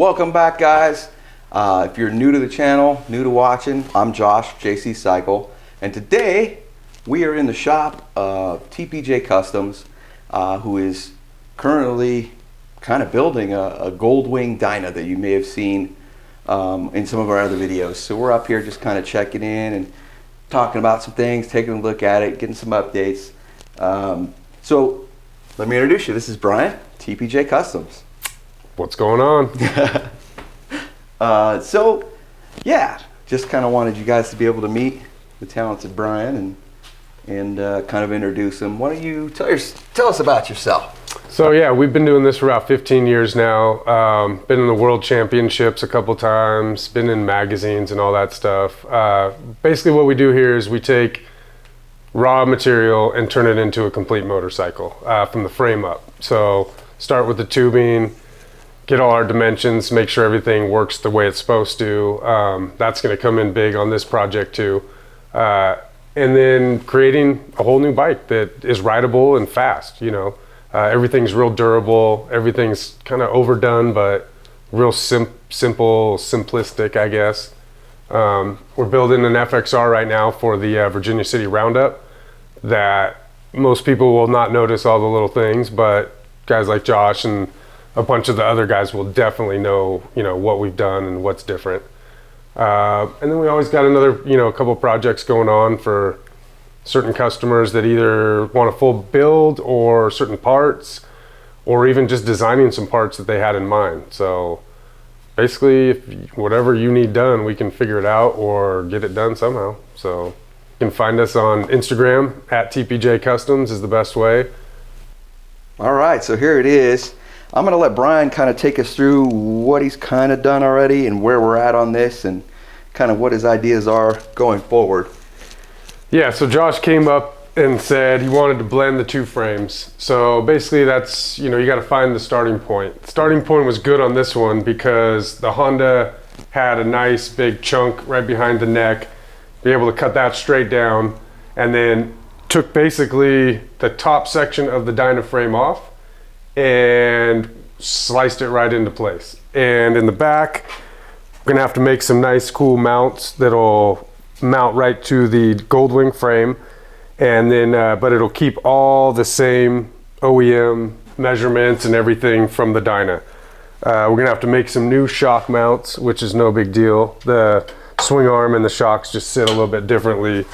Welcome back, guys. If you're new to the channel, new to watching, I'm Josh, JC Cycle, and today we are in the shop of TPJ Customs, who is currently kind of building a Goldwing Dyna that you may have seen in some of our other videos. So we're up here just kind of checking in and talking about some things, taking a look at it, getting some updates. So let me introduce you. This is Bryan, TPJ Customs. What's going on? So yeah, just kind of wanted you guys to be able to meet the talented Bryan and kind of introduce him. Why don't you tell us about yourself? So yeah, we've been doing this for about 15 years now. Been in the world championships a couple times, been in magazines and all that stuff. Basically what we do here is we take raw material and turn it into a complete motorcycle from the frame up. So start with the tubing, get all our dimensions, make sure everything works the way it's supposed to. That's going to come in big on this project too. And then creating a whole new bike that is rideable and fast, you know. Everything's real durable, everything's kind of overdone, but real simple, simplistic, I guess. We're building an FXR right now for the Virginia City Roundup that most people will not notice all the little things, but guys like Josh and a bunch of the other guys will definitely know, you know, what we've done and what's different. And then we always got another, you know, a couple projects going on for certain customers that either want a full build or certain parts, or even just designing some parts that they had in mind. So basically, whatever you need done, we can figure it out or get it done somehow. So you can find us on Instagram at TPJ Customs is the best way. All right, so here it is. I'm going to let Bryan kind of take us through what he's kind of done already and where we're at on this and kind of what his ideas are going forward. Yeah, so Josh came up and said he wanted to blend the two frames. So basically that's, you know, you got to find the starting point. The starting point was good on this one because the Honda had a nice big chunk right behind the neck, be able to cut that straight down, and then took basically the top section of the Dyna frame off and sliced it right into place. And in the back, we're gonna have to make some nice cool mounts that'll mount right to the Goldwing frame, and then but it'll keep all the same OEM measurements and everything from the Dyna. We're gonna have to make some new shock mounts, which is no big deal. The swing arm and the shocks just sit a little bit differently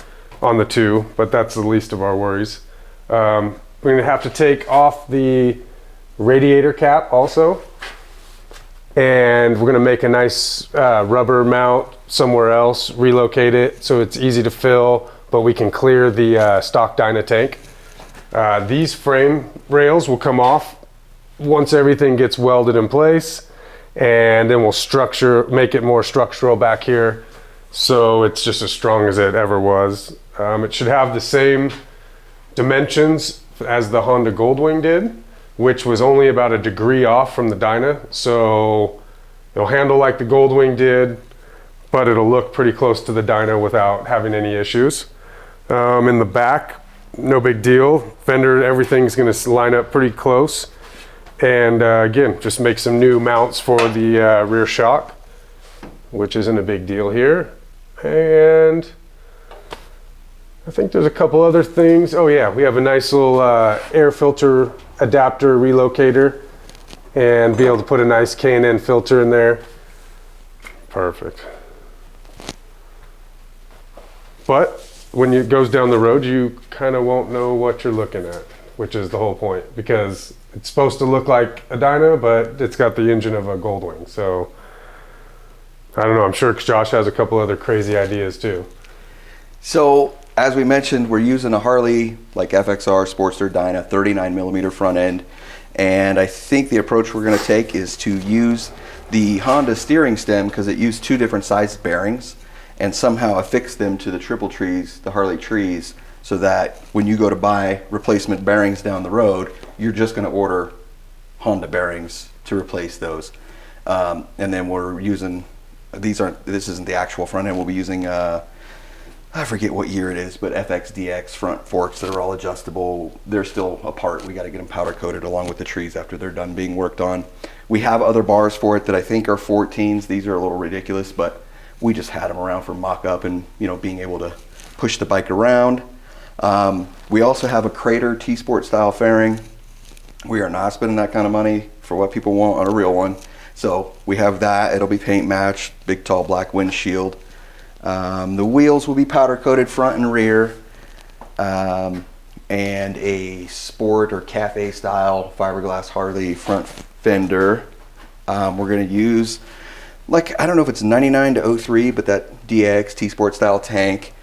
on the two, but that's the least of our worries. We're gonna have to take off the radiator cap also, and we're gonna make a nice rubber mount somewhere else, relocate it so it's easy to fill, but we can clear the stock Dyna tank. These frame rails will come off once everything gets welded in place, and then we'll make it more structural back here so it's just as strong as it ever was. It should have the same dimensions as the Honda Goldwing did, which was only about a degree off from the Dyna. So it'll handle like the Goldwing did, but it'll look pretty close to the Dyna without having any issues. In the back, no big deal. Fender, everything's gonna line up pretty close. And again, just make some new mounts for the rear shock, which isn't a big deal here. And I think there's a couple other things. Oh yeah, we have a nice little air filter adapter relocator and be able to put a nice K&N filter in there. Perfect. But when it goes down the road, you kind of won't know what you're looking at, which is the whole point, because it's supposed to look like a Dyna, but it's got the engine of a Goldwing. So I don't know, I'm sure Josh has a couple other crazy ideas too. So as we mentioned, we're using a Harley like FXR Sportster Dyna 39mm front end, and I think the approach we're going to take is to use the Honda steering stem, because it used two different size bearings, and somehow affix them to the triple trees, the Harley trees, so that when you go to buy replacement bearings down the road, you're just going to order Honda bearings to replace those. And then we're using, this isn't the actual front end, we'll be using I forget what year it is, but FXDX front forks that are all adjustable. They're still apart. We got to get them powder coated along with the trees after they're done being worked on. We have other bars for it that I think are 14s. These are a little ridiculous, but we just had them around for mock-up and, you know, being able to push the bike around. We also have a Crater T-Sport style fairing. We are not spending that kind of money for what people want on a real one. So we have that. It'll be paint matched, big tall black windshield. The wheels will be powder coated front and rear, and a sport or cafe style fiberglass Harley front fender. We're going to use, like, I don't know if it's 99 to 03, but that DX T-Sport style tank.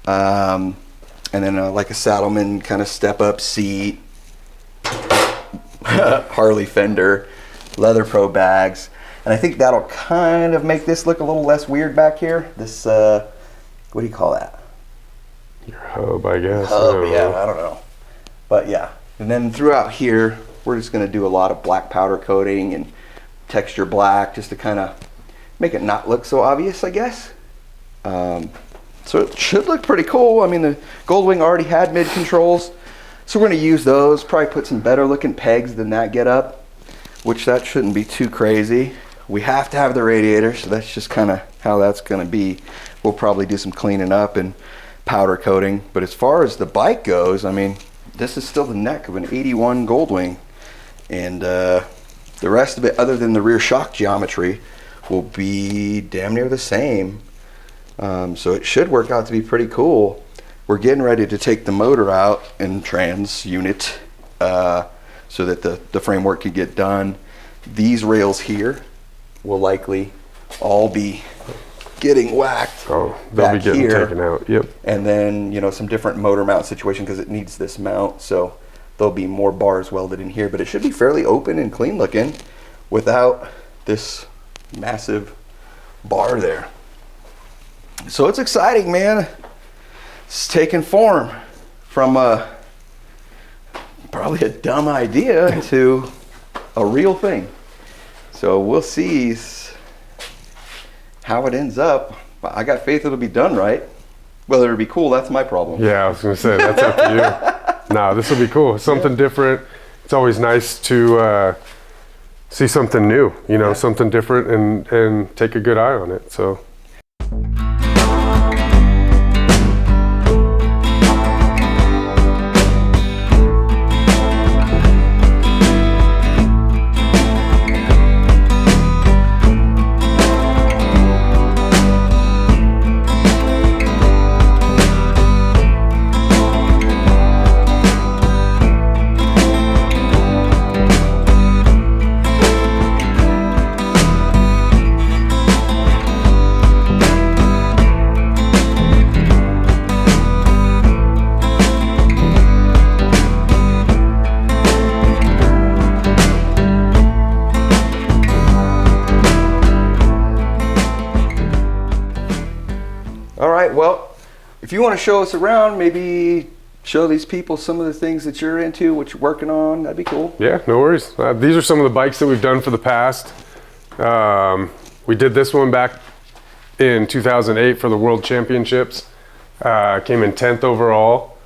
And then like a Saddleman kind of step up seat, Harley fender, leather pro bags. And I think that'll kind of make this look a little less weird back here. This, what do you call that? Your hub, I guess. Hub, yeah, I don't know. But yeah, and then throughout here, we're just gonna do a lot of black powder coating and texture black just to kind of make it not look so obvious, I guess. So it should look pretty cool. I mean, the Goldwing already had mid controls, so we're gonna use those, probably put some better looking pegs than that get up, which that shouldn't be too crazy. We have to have the radiator, so that's just kind of how that's going to be. We'll probably do some cleaning up and powder coating. But as far as the bike goes, I mean, this is still the neck of an 81 Goldwing. And the rest of it, other than the rear shock geometry, will be damn near the same. So it should work out to be pretty cool. We're getting ready to take the motor out and trans unit so that the framework can get done. These rails here will likely all be getting whacked. Oh, they'll be getting taken out. Yep. And then, you know, some different motor mount situation because it needs this mount. So there'll be more bars welded in here, but it should be fairly open and clean looking without this massive bar there. So it's exciting, man. It's taking form from probably a dumb idea to a real thing. So we'll see how it ends up. I got faith it'll be done right. Whether it'll be cool, that's my problem. Yeah, I was gonna say, that's up to you. No, this will be cool. Something different. It's always nice to see something new, you know, something different and take a good eye on it, so. All right, well, if you want to show us around, maybe show these people some of the things that you're into, what you're working on, that'd be cool. Yeah, no worries. These are some of the bikes that we've done for the past. We did this one back in 2008 for the World Championships. Came in 10th overall.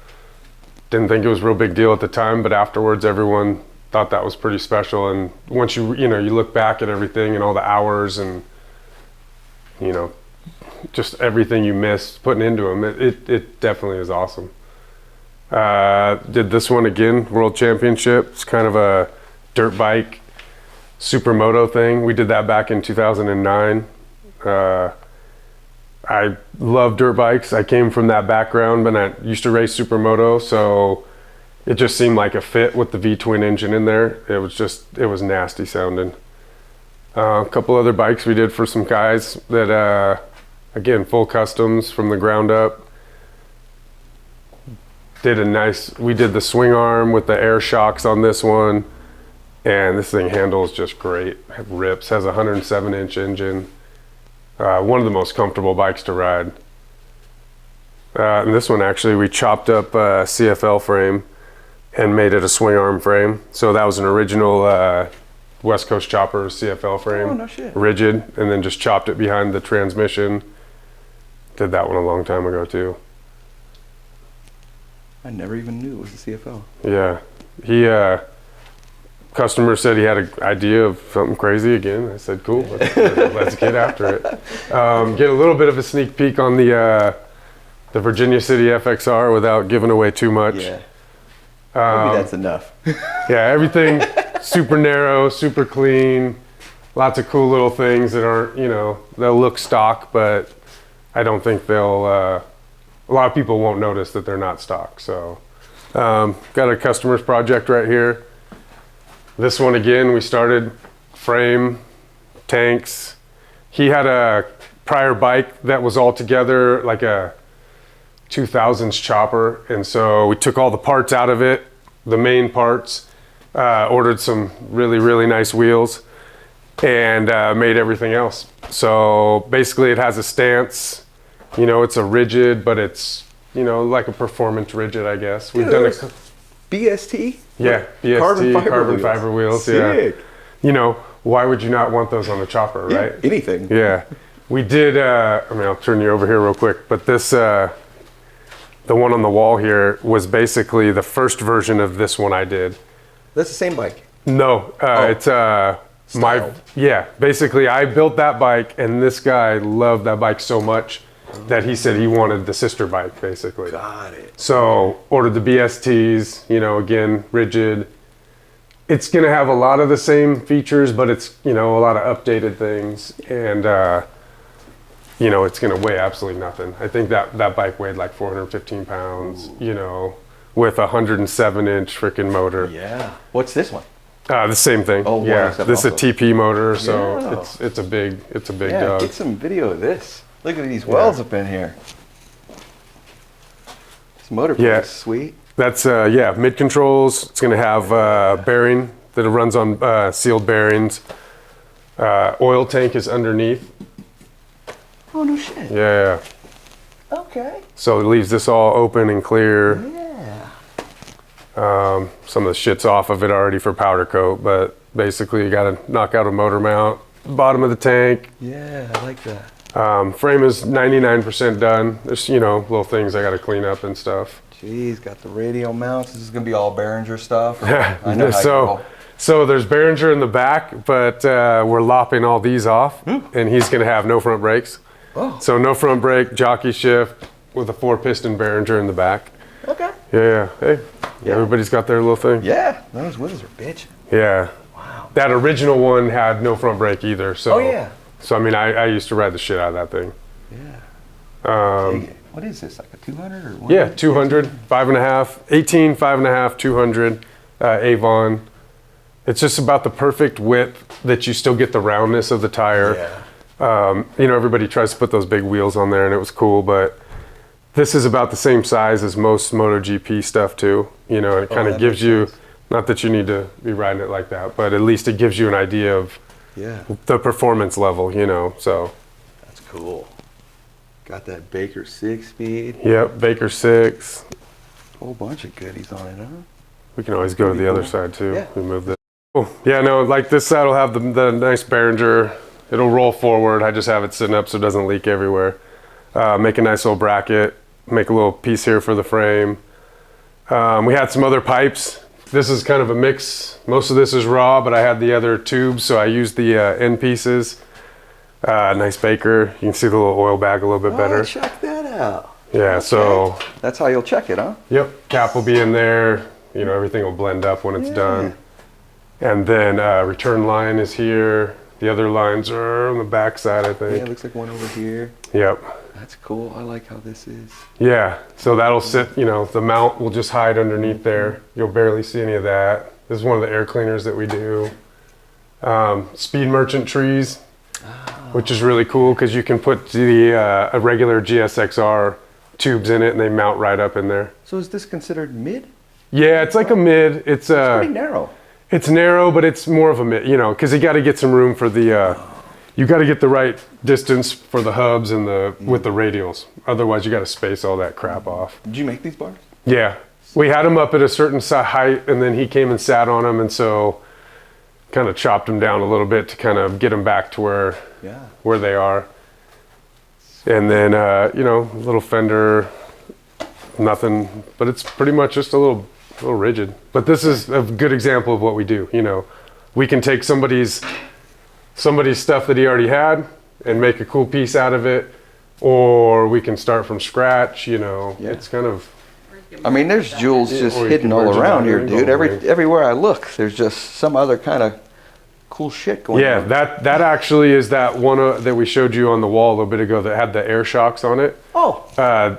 Didn't think it was a real big deal at the time, but afterwards everyone thought that was pretty special. And once you look back at everything and all the hours and, you know, just everything you missed putting into them, it definitely is awesome. Did this one again, World Championship. It's kind of a dirt bike supermoto thing. We did that back in 2009. I love dirt bikes. I came from that background, but I used to race supermoto, so it just seemed like a fit with the V-twin engine in there. It was nasty sounding. A couple other bikes we did for some guys that again, full customs from the ground up. We did the swing arm with the air shocks on this one, and this thing handles just great. It rips, has a 107-inch engine. One of the most comfortable bikes to ride. And this one actually, we chopped up a CFL frame and made it a swing arm frame. So that was an original West Coast Chopper CFL frame. Oh, no shit. Rigid, and then just chopped it behind the transmission. Did that one a long time ago too. I never even knew it was the CFL. Yeah, he customer said he had an idea of something crazy again. I said, cool, let's get after it. Get a little bit of a sneak peek on the Virginia City FXR without giving away too much. Yeah. Maybe that's enough. Yeah, everything super narrow, super clean. Lots of cool little things that aren't, you know, they'll look stock, but I don't think they'll, a lot of people won't notice that they're not stock. So, got a customer's project right here. This one again, we started frame, tanks. He had a prior bike that was all together like a 2000s chopper. And so we took all the parts out of it, the main parts, ordered some really, really nice wheels, and made everything else. So basically it has a stance, you know, it's a rigid, but it's, you know, like a performance rigid, I guess. We've done a BST? Yeah, BST, carbon fiber wheels. Sick. Yeah. You know, why would you not want those on the chopper, right? Yeah, anything. Yeah. We did, I mean, I'll turn you over here real quick, but this, the one on the wall here was basically the first version of this one I did. That's the same bike? No, it's yeah, basically I built that bike and this guy loved that bike so much that he said he wanted the sister bike, basically. Got it. So ordered the BSTs, you know, again, rigid. It's gonna have a lot of the same features, but it's, you know, a lot of updated things, and you know, it's gonna weigh absolutely nothing. I think that bike weighed like 415 pounds, you know, with a 107-inch freaking motor. Yeah. What's this one? The same thing. Oh, yeah. This is a also. TP motor, so Yeah. it's a big Yeah, dog. get some video of this. Look at these welds up in here. This motor is sweet. That's yeah, mid controls. It's gonna have bearing that runs on sealed bearings. Oil tank is underneath. Oh, no shit. Yeah. Okay. So it leaves this all open and clear. Yeah. Some of the shit's off of it already for powder coat, but basically you gotta knock out a motor mount. Bottom of the tank. Yeah, I like that. Frame is 99% done. There's, you know, little things I gotta clean up and stuff. Jeez, got the radio mounts. This is gonna be all Behringer stuff. Yeah. I know how you roll. So there's Behringer in the back, but we're lopping all these off, and he's gonna have no front brakes. Oh. So no front brake, jockey shift with a 4-piston Behringer in the back. Okay. Yeah. Hey, Yeah. everybody's got their little thing. Yeah, those wheels are bitch. Yeah. Wow. That original one had no front brake either. So. Oh yeah. So I mean, I used to ride the shit out of that thing. Yeah. What is this? Like a 200 or what? Yeah, 200, 5.5, 18, 5.5, 200, Avon. It's just about the perfect width that you still get the roundness of the tire. Yeah. You know, everybody tries to put those big wheels on there and it was cool, but this is about the same size as most MotoGP stuff too. You know, it kind of gives you, not that you need to be riding it like that, but at least it gives you an idea of the performance level, you know, so. That's cool. Got that Baker 6-speed. Yep, Baker 6. Whole bunch of goodies on it, huh? We can always go to the other side too. Yeah. We move this. Oh, yeah, no, like this side will have the nice Behringer. It'll roll forward. I just have it sitting up so it doesn't leak everywhere. Make a nice little bracket. Make a little piece here for the frame. We had some other pipes. This is kind of a mix. Most of this is raw, but I had the other tubes, so I used the end pieces. Nice Baker. You can see the little oil bag a little bit better. Check that out. Yeah, Okay. so. That's how you'll check it, huh? Yep, cap will be in there. You know, everything will blend up when it's done. And then return line is here. The other lines are on the back side, I think. Yeah, it looks like one over here. Yep. That's cool. I like how this is. Yeah, so that'll sit, you know, the mount will just hide underneath there. You'll barely see any of that. This is one of the air cleaners that we do. Speed Merchant trees, which is really cool because you can put the a regular GSXR tubes in it and they mount right up in there. So is this considered mid? Yeah, it's like a mid. It's Pretty narrow. It's narrow, but it's more of a mid, you know, because you got to get some room for the, you got to get the right distance for the hubs and the with the radials. Otherwise, you got to space all that crap off. Did you make these bars? Yeah, we had them up at a certain height, and then he came and sat on them, and so kind of chopped them down a little bit to kind of get them back to where they are. And then you know, little fender, nothing, but it's pretty much just a little rigid. But this is a good example of what we do. You know, we can take somebody's stuff that he already had and make a cool piece out of it, or we can start from scratch. You know, it's kind of. I mean, there's jewels just hidden all around here, dude. Everywhere I look, there's just some other kind of cool shit going on. Yeah, that actually is that one that we showed you on the wall a little bit ago that had the air shocks on it. Oh.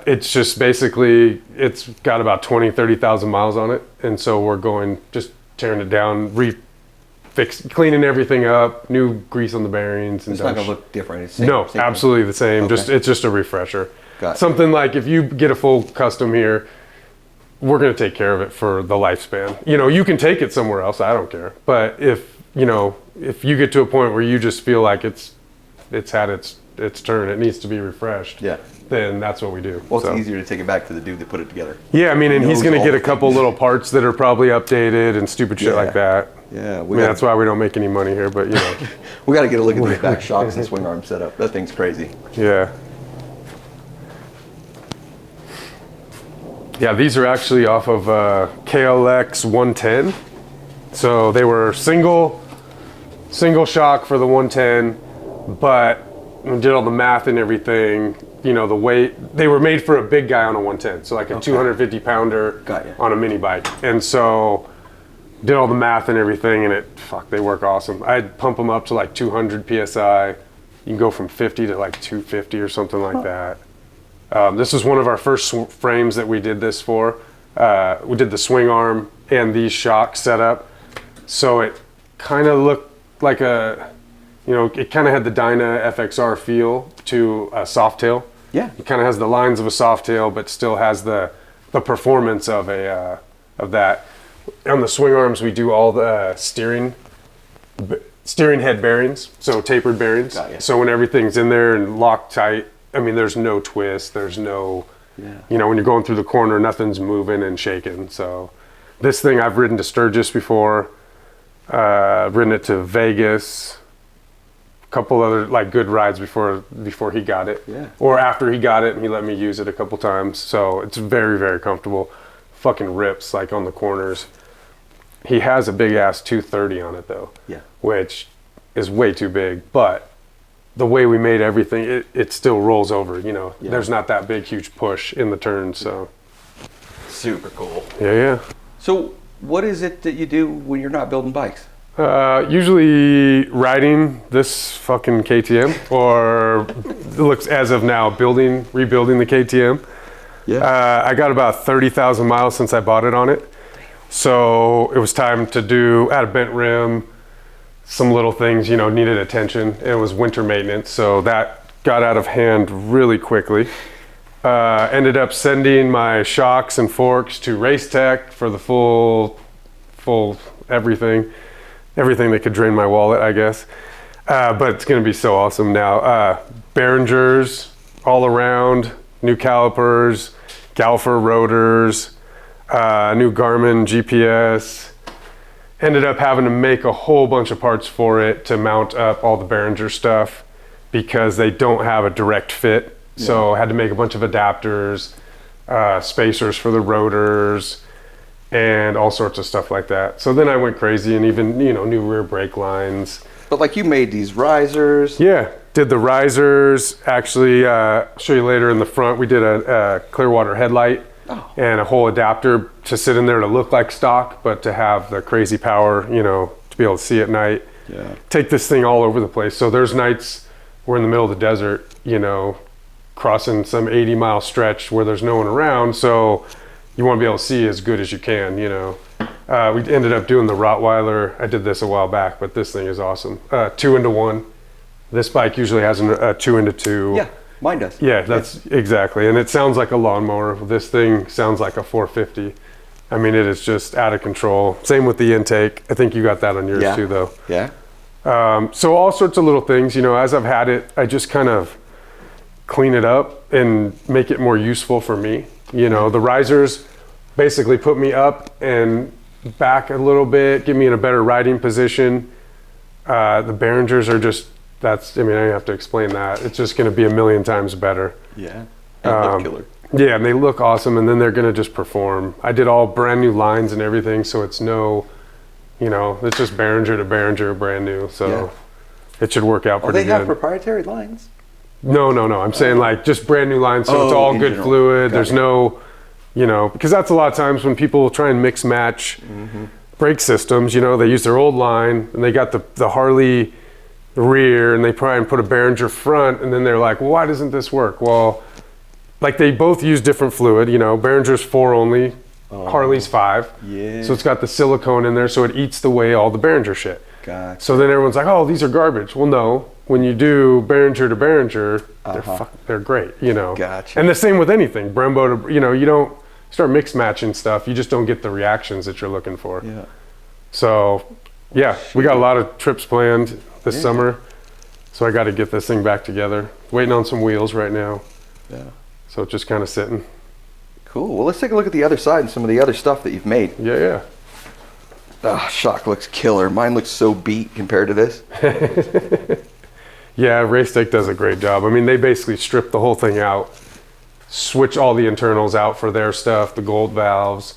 It's just basically, it's got about 30,000 miles on it. And so we're just tearing it down, cleaning everything up, new grease on the bearings. And it's not going to look different. It's same absolutely the same. Okay. It's just a refresher. Got it. Something like if you get a full custom here, we're going to take care of it for the lifespan. You know, you can take it somewhere else. I don't care. But if you get to a point where you just feel like it's had its turn, it needs to be refreshed. Yeah. Then that's what we do. Well, it's easier to take it back to the dude that put it together. Yeah, I mean, and he's going to get a couple little parts that are probably updated and stupid shit like that. Yeah. That's why we don't make any money here, but you know. We got to get a look at the back shocks and swing arm setup. That thing's crazy. Yeah. Yeah, these are actually off of KLX 110. So they were single shock for the 110, but we did all the math and everything. You know, the weight, they were made for a big guy on a 110. So like a 250 pounder on a mini bike. And so did all the math and everything, and they work awesome. I'd pump them up to like 200 PSI. You can go from 50 to like 250 or something like that. This is one of our first frames that we did this for. We did the swing arm and these shocks set up. So it kind of looked like it kind of had the Dyna FXR feel to a Softail. Yeah. It kind of has the lines of a Softail, but still has the performance of that. On the swing arms, we do all the steering head bearings, so tapered bearings. So when everything's in there and locked tight, I mean, there's no twist, there's no, when you're going through the corner, nothing's moving and shaking. So this thing I've ridden to Sturgis before, I've ridden it to Vegas, a couple other like good rides before he got it, or after he got it and he let me use it a couple times. So it's very, very comfortable. Fucking rips like on the corners. He has a big ass 230 on it though, which is way too big, but the way we made everything, it still rolls over, There's not that big, huge push in the turn, so. Super cool. Yeah. So what is it that you do when you're not building bikes? Usually riding this fucking KTM, or it looks as of now, rebuilding the KTM. Yeah. I got about 30,000 miles since I bought it on it. So it was time to add a bent rim, some little things, needed attention. It was winter maintenance, so that got out of hand really quickly. Ended up sending my shocks and forks to Race Tech for the full everything that could drain my wallet, I guess. But it's gonna be so awesome now. Behringers all around, new calipers, Galfer rotors, new Garmin GPS. Ended up having to make a whole bunch of parts for it to mount up all the Behringer stuff because they don't have a direct fit. So I had to make a bunch of adapters, spacers for the rotors, and all sorts of stuff like that. So then I went crazy and even, new rear brake lines. But like you made these risers. Yeah, did the risers. Actually, I'll show you later in the front, we did a Clearwater headlight. And a whole adapter to sit in there to look like stock, but to have the crazy power, to be able to see at night. Yeah. Take this thing all over the place. So there's nights we're in the middle of the desert, crossing some 80-mile stretch where there's no one around. So you want to be able to see as good as you can, We ended up doing the Rottweiler. I did this a while back, but this thing is awesome. 2-into-1. This bike usually has a 2-into-2. Yeah. Mine does. Yeah, that's exactly. And it sounds like a lawnmower. This thing sounds like a 450. I mean, it is just out of control. Same with the intake. I think you got that on yours too, though. Yeah. So all sorts of little things, as I've had it, I just kind of clean it up and make it more useful for me. The risers basically put me up and back a little bit, get me in a better riding position. The Behringers are just, I don't have to explain that. It's just going to be a million times better. Yeah. And look killer. Yeah, and they look awesome, and then they're gonna just perform. I did all brand new lines and everything, so it's no, you know, it's just Behringer to Behringer, brand new. So it should work out pretty good. They have proprietary lines? No. I'm saying like just brand new lines, so it's all good fluid. There's no, you know, because that's a lot of times when people try and mix match brake systems. You know, they use their old line and they got the Harley rear, and they try and put a Behringer front, and then they're like, well, why doesn't this work? Well, like they both use different fluid. You know, Behringer's 4 only, Harley's 5. Yeah. So it's got the silicone in there, so it eats away all the Behringer shit. Gotcha. So then everyone's like, oh, these are garbage. Well, no. When you do Behringer to Behringer, they're great, you know. Gotcha. And the same with anything, Brembo to, you know, you don't start mix matching stuff, you just don't get the reactions that you're looking for. Yeah. So, yeah, we got a lot of trips planned this summer, so I got to get this thing back together. Waiting on some wheels right now. Yeah. So just kind of sitting. Cool. Well, let's take a look at the other side and some of the other stuff that you've made. Yeah. Ah, shock looks killer. Mine looks so beat compared to this. Yeah, Racetech does a great job. I mean, they basically strip the whole thing out, switch all the internals out for their stuff, the gold valves,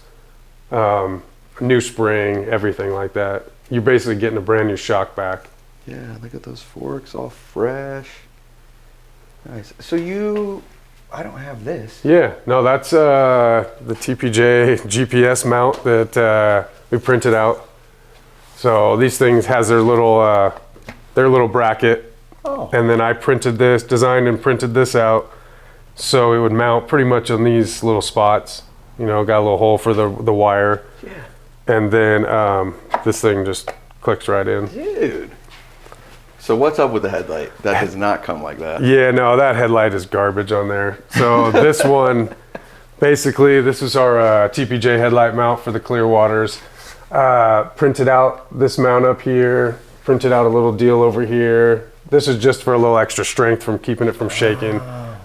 new spring, everything like that. You're basically getting a brand new shock back. Yeah, look at those forks, all fresh. Nice. So I don't have this. Yeah, no, that's the TPJ GPS mount that we printed out. So these things has their little bracket. Oh. And then I designed and printed this out so it would mount pretty much on these little spots. You know, got a little hole for the wire. Yeah. And then this thing just clicks right in. Dude. So what's up with the headlight? That does not come like that. Yeah, no, that headlight is garbage on there. So this one, basically, this is our TPJ headlight mount for the Clearwaters. Printed out this mount up here, printed out a little deal over here. This is just for a little extra strength from keeping it from shaking.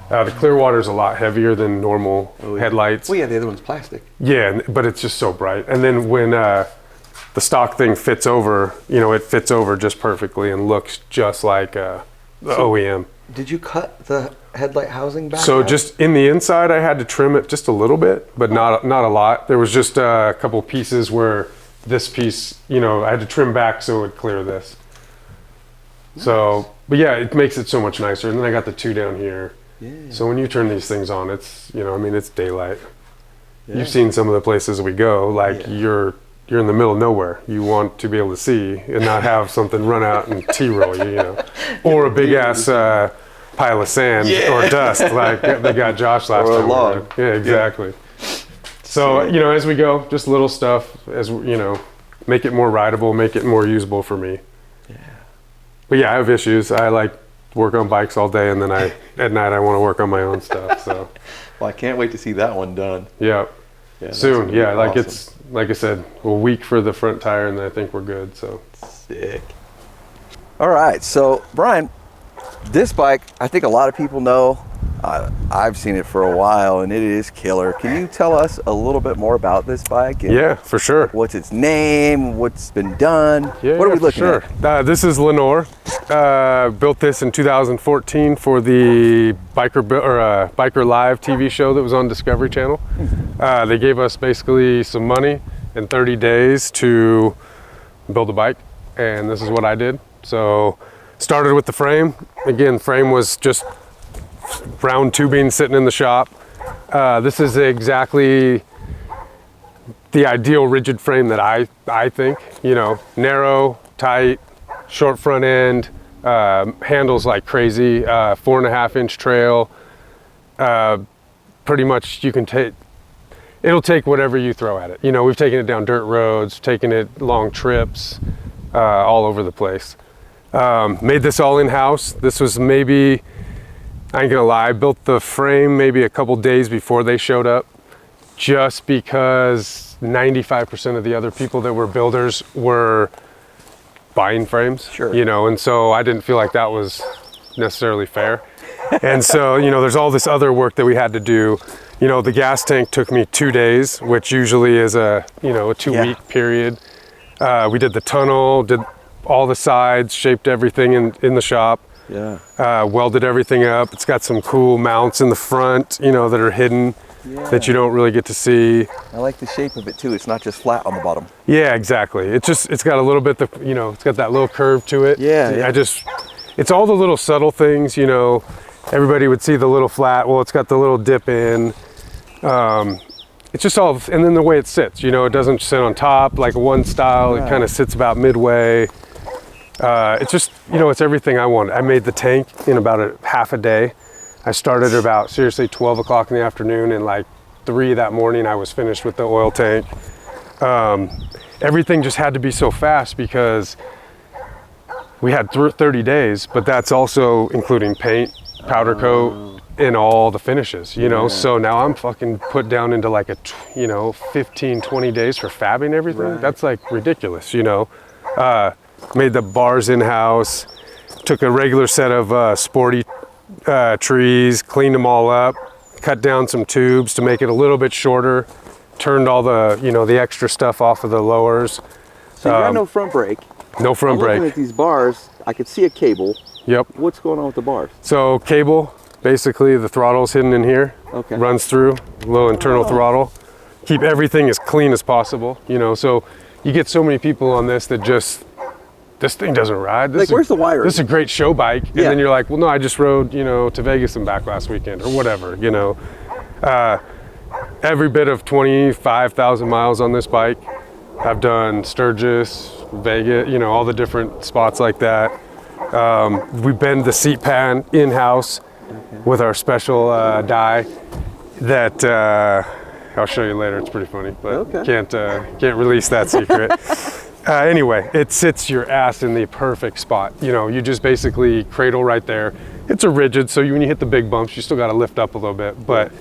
The Clearwater's a lot heavier than normal headlights. Well, yeah, the other one's plastic. Yeah, but it's just so bright. And then when the stock thing fits over, you know, it fits over just perfectly and looks just like the OEM. Did you cut the headlight housing back? So just in the inside, I had to trim it just a little bit, but not a lot. There was just a couple pieces where this piece, you know, I had to trim back so it would clear this. Nice. So, but yeah, it makes it so much nicer. And then I got the 2 down here. Yeah. So when you turn these things on, it's, you know, I mean, it's daylight. Yeah. You've seen some of the places we go, like you're in the middle of nowhere. You want to be able to see and not have something run out and T-roll you, you know, or a big ass pile of sand or dust like they got Josh last time. Log. Yeah, exactly. So, you know, as we go, just little stuff, as you know, make it more rideable, make it more usable for me. Yeah. But yeah, I have issues. I like work on bikes all day, and then at night I want to work on my own stuff. So. Well, I can't wait to see that one done. Yeah. Soon. Yeah, like awesome. It's like I said, a week for the front tire, and then I think we're good. So. Sick. All right, so Bryan, this bike, I think a lot of people know. I've seen it for a while, and it is killer. Can you tell us a little bit more about this bike? Yeah, for sure. What's its name? What's been done? Yeah, what are we looking at? This is Lenor. Built this in 2014 for the Biker Live TV show that was on Discovery Channel. They gave us basically some money and 30 days to build a bike, and this is what I did. So started with the frame. Again, frame was just round tubing sitting in the shop. This is exactly the ideal rigid frame that I think, you know, narrow, tight, short front end, handles like crazy, 4.5-inch trail. Pretty much you can it'll take whatever you throw at it. You know, we've taken it down dirt roads, taken it long trips, all over the place. Made this all in-house. This was maybe, I ain't gonna lie, I built the frame maybe a couple days before they showed up, just because 95% of the other people that were builders were buying frames. Sure. You know, and so I didn't feel like that was necessarily fair. And so, you know, there's all this other work that we had to do. You know, the gas tank took me 2 days, which usually is a 2-week period. We did the tunnel, did all the sides, shaped everything in the shop. Yeah. Welded everything up. It's got some cool mounts in the front, you know, that are hidden that you don't really get to see. I like the shape of it too. It's not just flat on the bottom. Yeah, exactly. It's got a little bit, you know, it's got that little curve to it. Yeah. It's all the little subtle things, you know. Everybody would see the little flat. Well, it's got the little dip in. It's just all, and then the way it sits, you know, it doesn't sit on top like one style. It kind of sits about midway. It's just, you know, it's everything I wanted. I made the tank in about half a day. I started about, seriously, 12 o'clock in the afternoon, and like 3 that morning I was finished with the oil tank. Everything just had to be so fast because we had 30 days, but that's also including paint, powder coat, and all the finishes, you know. So now I'm fucking put down into like 15, 20 days for fabbing everything. That's like ridiculous, you know. Made the bars in-house, took a regular set of sporty trees, cleaned them all up, cut down some tubes to make it a little bit shorter, turned all the, you know, the extra stuff off of the lowers. So you got no front brake. No front brake. Looking at these bars, I could see a cable. Yep. What's going on with the bars? So cable, basically the throttle's hidden in here. Okay. Runs through, little internal throttle. Keep everything as clean as possible, you know. So you get so many people on this that just, this thing doesn't ride. Like, where's the wiring? This is a great show bike. And then you're like, well, no, I just rode, you know, to Vegas and back last weekend or whatever, you know. Every bit of 25,000 miles on this bike. I've done Sturgis, Vegas, you know, all the different spots like that. We bend the seat pan in-house with our special die that I'll show you later. It's pretty funny, but can't release that secret. Anyway, it sits your ass in the perfect spot. You know, you just basically cradle right there. It's a rigid, so when you hit the big bumps, you still got to lift up a little bit, but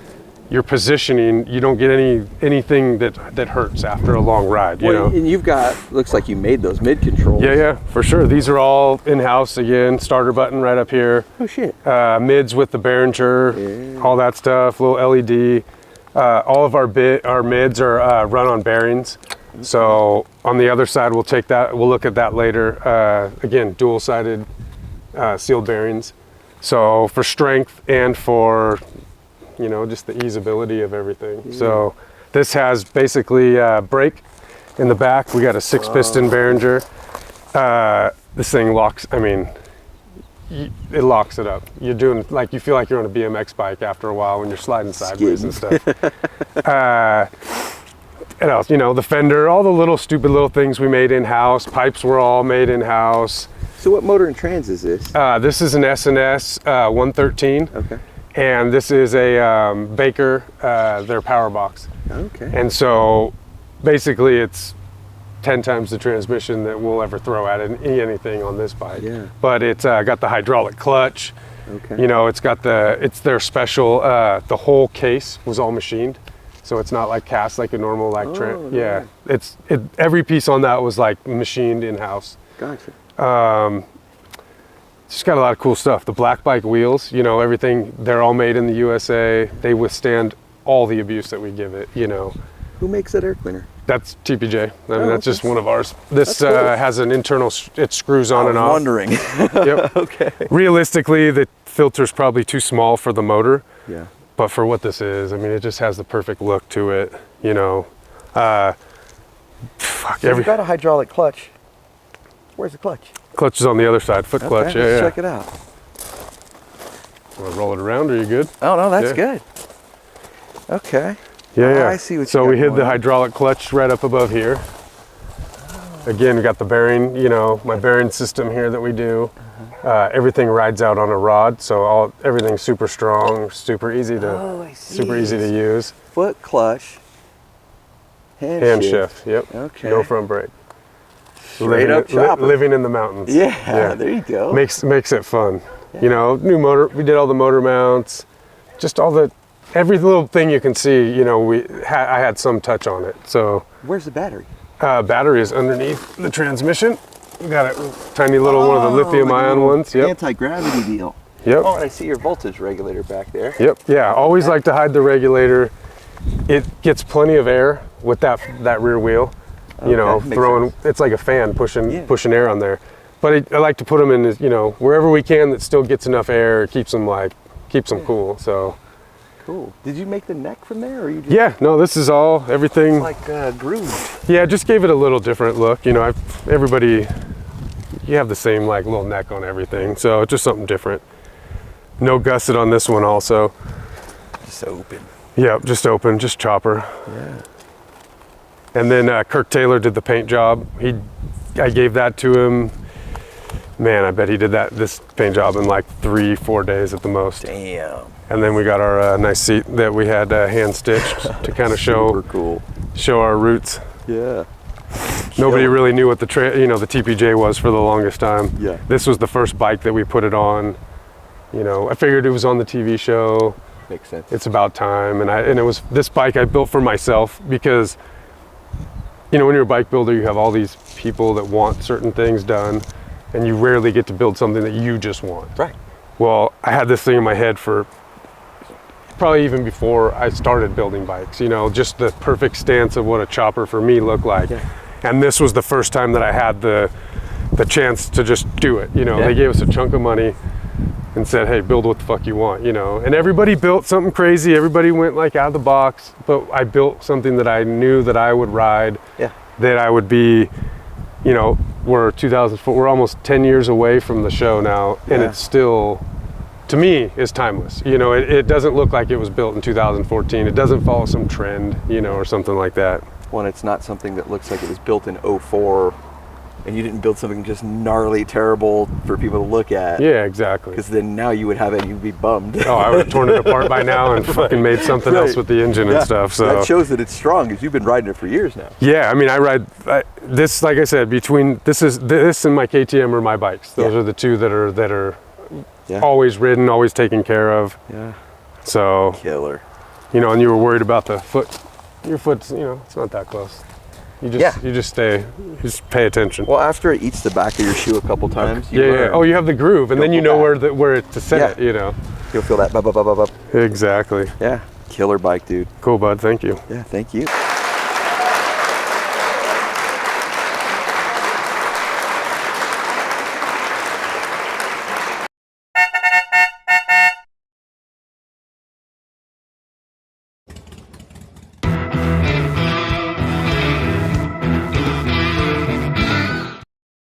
your positioning, you don't get anything that hurts after a long ride, you know. And you've got, looks like you made those mid controls. Yeah, for sure. These are all in-house again. Starter button right up here. Oh shit. Mids with the Behringer, all that stuff. Little LED. All of our mids are run on bearings. So on the other side, we'll take that. We'll look at that later. Again, dual-sided sealed bearings. So for strength and for, you know, just the easeability of everything. Yeah. So this has basically a brake in the back. We got a 6-piston Behringer. This thing locks, I mean, it locks it up. You're doing, like, you feel like you're on a BMX bike after a while when you're sliding sideways and stuff. And else, you know, the fender, all the little stupid little things we made in-house. Pipes were all made in-house. So what motor and trans is this? This is an S&S 113. Okay. And this is a Baker, their power box. Okay. And so basically it's 10 times the transmission that we'll ever throw at anything on this bike. Yeah. But it's got the hydraulic clutch. Okay. You know, it's their special, the whole case was all machined. So it's not like cast like a normal yeah. Every piece on that was like machined in-house. Gotcha. Just got a lot of cool stuff. The black bike wheels, you know, everything, they're all made in the USA. They withstand all the abuse that we give it, you know. Who makes that air cleaner? That's TPJ. I mean, that's just one of ours. This cool. Has an internal, it screws on and off. Wondering. Yep. Okay. Realistically, the filter's probably too small for the motor. Yeah. But for what this is, I mean, it just has the perfect look to it, you know. So you've got a hydraulic clutch. Where's the clutch? Clutch is on the other side, foot clutch. Yeah, let's check it out. Want to roll it around? Are you good? Oh no, that's good. Okay. Yeah. I see what you So got we hid going the on. hydraulic clutch right up above here. Again, we got the bearing, you know, my bearing system here that we do. Everything rides out on a rod, so everything's super strong, super easy to use. Foot clutch. Hand shift. Yep. Okay. No front brake. Straight up chopper. Living in the mountains. Yeah, there you go. Makes it fun. Yeah. You know, new motor. We did all the motor mounts, just every little thing you can see. You know, I had some touch on it. So. Where's the battery? Battery is underneath the transmission. We got a tiny little one of the lithium-ion ones. Yep. Anti-gravity deal. Yep. Oh, and I see your voltage regulator back there. Yep. Yeah. Always like to hide the regulator. It gets plenty of air with that rear wheel. You know, it's like a fan pushing air on there. But I like to put them in, you know, wherever we can that still gets enough air, keeps them cool. So Cool. Did you make the neck from there, or you just yeah, no, this is all everything. like grooved? Yeah, just gave it a little different look. You know, everybody, you have the same like little neck on everything, so just something different. No gusset on this one also. Just open. Yeah, just open, just chopper. Yeah. And then Kirk Taylor did the paint job. I gave that to him. Man, I bet he did this paint job in like 3-4 days at the most. Damn. And then we got our nice seat that we had hand stitched to kind of Super cool. show our roots. Yeah. Nobody really knew what the TPJ was for the longest time. Yeah. This was the first bike that we put it on. You know, I figured it was on the TV show. Makes sense. It's about time, and it was this bike I built for myself because, you know, when you're a bike builder, you have all these people that want certain things done, and you rarely get to build something that you just want. Right. Well, I had this thing in my head for probably even before I started building bikes, you know, just the perfect stance of what a chopper for me looked like. Yeah. And this was the first time that I had the chance to just do it. You know, Yeah. They gave us a chunk of money and said, hey, build what the fuck you want, you know. And everybody built something crazy. Everybody went like out of the box, but I built something that I knew that I would ride, Yeah. that I would be, you know, we're 2004, we're almost 10 years away from the show now, and Yeah. it's still, to me, is timeless. You know, it doesn't look like it was built in 2014. It doesn't follow some trend, you know, or something like that. When it's not something that looks like it was built in 04, and you didn't build something just gnarly, terrible for people to look at. Yeah, exactly. Because then now you would have it and you'd be bummed. Oh, I would have torn it apart by now and fucking made something else with the engine and stuff. So that shows that it's strong, because you've been riding it for years now. yeah, I mean, this, like I said, between this and my KTM are my bikes. Those are the two that are Yeah. always ridden, always taken care of. Yeah. So, Killer. you know, and you were worried about the foot. Your foot's, you know, it's not that close. You just pay attention. Well, after it eats the back of your shoe a couple times, you Yeah. learn. Oh, you have the groove, and then you know where to set it. You know. You'll feel that bub, bub, bub, bub, bub. Exactly. Yeah. Killer bike, dude. Cool, bud. Thank you. Yeah. Thank you.